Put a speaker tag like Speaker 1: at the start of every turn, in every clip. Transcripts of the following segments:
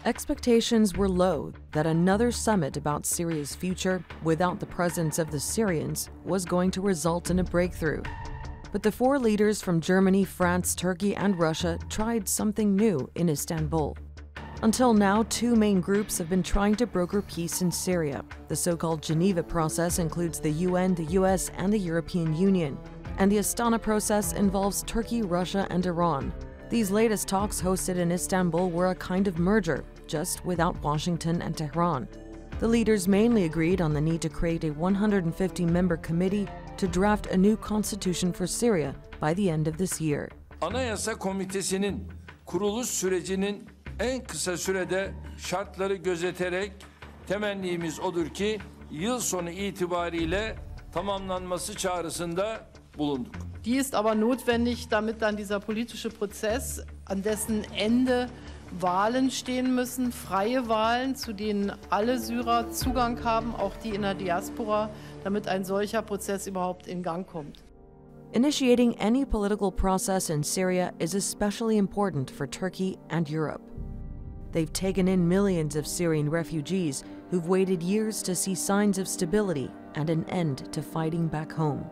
Speaker 1: Expectations were low that another summit about Syria's future, without the presence of the Syrians, was going to result in a breakthrough. But the four leaders from Germany, France, Turkey, and Russia tried something new in Istanbul. Until now, two main groups have been trying to broker peace in Syria. The so-called Geneva process includes the UN, the US, and the European Union. And the Astana process involves Turkey, Russia, and Iran. These latest talks hosted in Istanbul were a kind of merger, just without Washington and Tehran. The leaders mainly agreed on the need to create a 150-member committee to draft a new constitution for Syria by the end of this year.
Speaker 2: Anayasa Komitesi'nin kuruluş sürecinin en kısa sürede şartları gözeterek temennimiz odur ki yıl sonu itibariyle tamamlanması çağrısında bulunduk.
Speaker 3: Die ist aber notwendig, damit dann dieser politische Prozess, an dessen Ende Wahlen stehen müssen, freie Wahlen, zu denen alle Syrer Zugang haben, auch die in der Diaspora, damit ein solcher Prozess überhaupt in Gang kommt.
Speaker 1: Initiating any political process in Syria is especially important for Turkey and Europe. They've taken in millions of Syrian refugees who've waited years to see signs of stability and an end to fighting back home.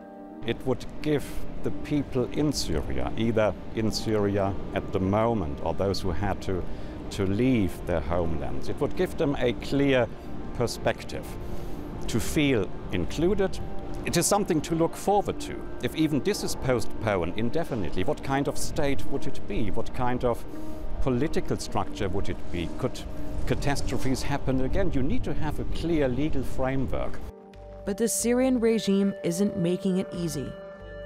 Speaker 4: It would give the people in Syria, either in Syria at the moment or those who had to leave their homelands, it would give them a clear perspective to feel included. It is something to look forward to. If even this is postponed indefinitely, what kind of state would it be? What kind of political structure would it be? Could catastrophes happen again? You need to have a clear legal framework.
Speaker 1: But the Syrian regime isn't making it easy.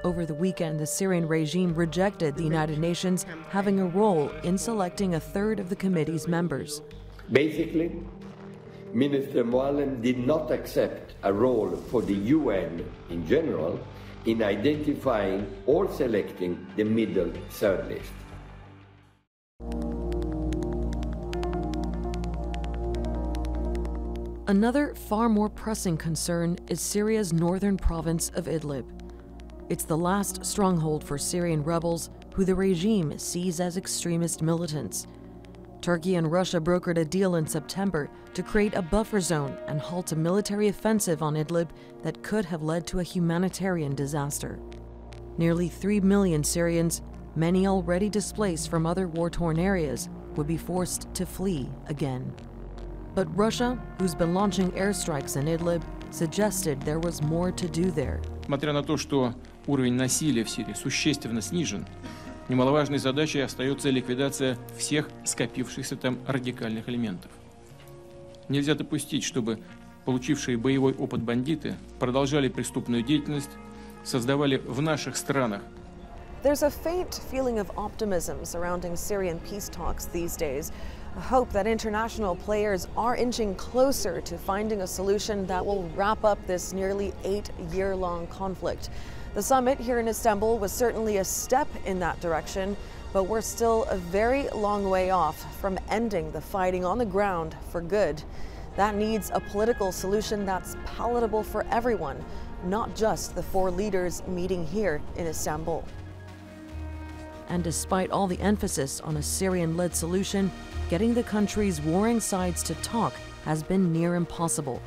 Speaker 1: Over the weekend, the Syrian regime rejected the United Nations having a role in selecting a third of the committee's members.
Speaker 5: Basically, Minister Moallem did not accept a role for the UN in general in identifying or selecting the middle third list.
Speaker 1: Another far more pressing concern is Syria's northern province of Idlib. It's the last stronghold for Syrian rebels who the regime sees as extremist militants. Turkey and Russia brokered a deal in September to create a buffer zone and halt a military offensive on Idlib that could have led to a humanitarian disaster. Nearly 3 million Syrians, many already displaced from other war-torn areas, would be forced to flee again. But Russia, who's been launching airstrikes in Idlib, suggested there was more to do there.
Speaker 6: Несмотря на то, что уровень насилия в Сирии существенно снижен, немаловажной задачей остается ликвидация всех скопившихся там радикальных элементов. Нельзя допустить, чтобы получившие боевой опыт бандиты продолжали преступную деятельность, создавали в наших странах.
Speaker 7: There's a faint feeling of optimism surrounding Syrian peace talks these days. A hope that international players are inching closer to finding a solution that will wrap up this nearly 8-year-long conflict. The summit here in Istanbul was certainly a step in that direction, but we're still a very long way off from ending the fighting on the ground for good. That needs a political solution that's palatable for everyone, not just the four leaders meeting here in Istanbul.
Speaker 1: And despite all the emphasis on a Syrian-led solution, getting the country's warring sides to talk has been near impossible.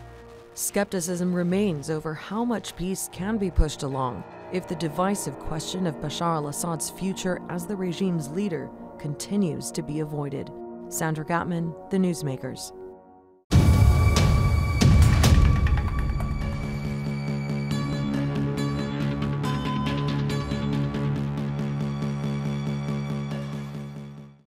Speaker 1: Skepticism remains over how much peace can be pushed along if the divisive question of Bashar al-Assad's future as the regime's leader continues to be avoided. Sandra Gathmann, The Newsmakers.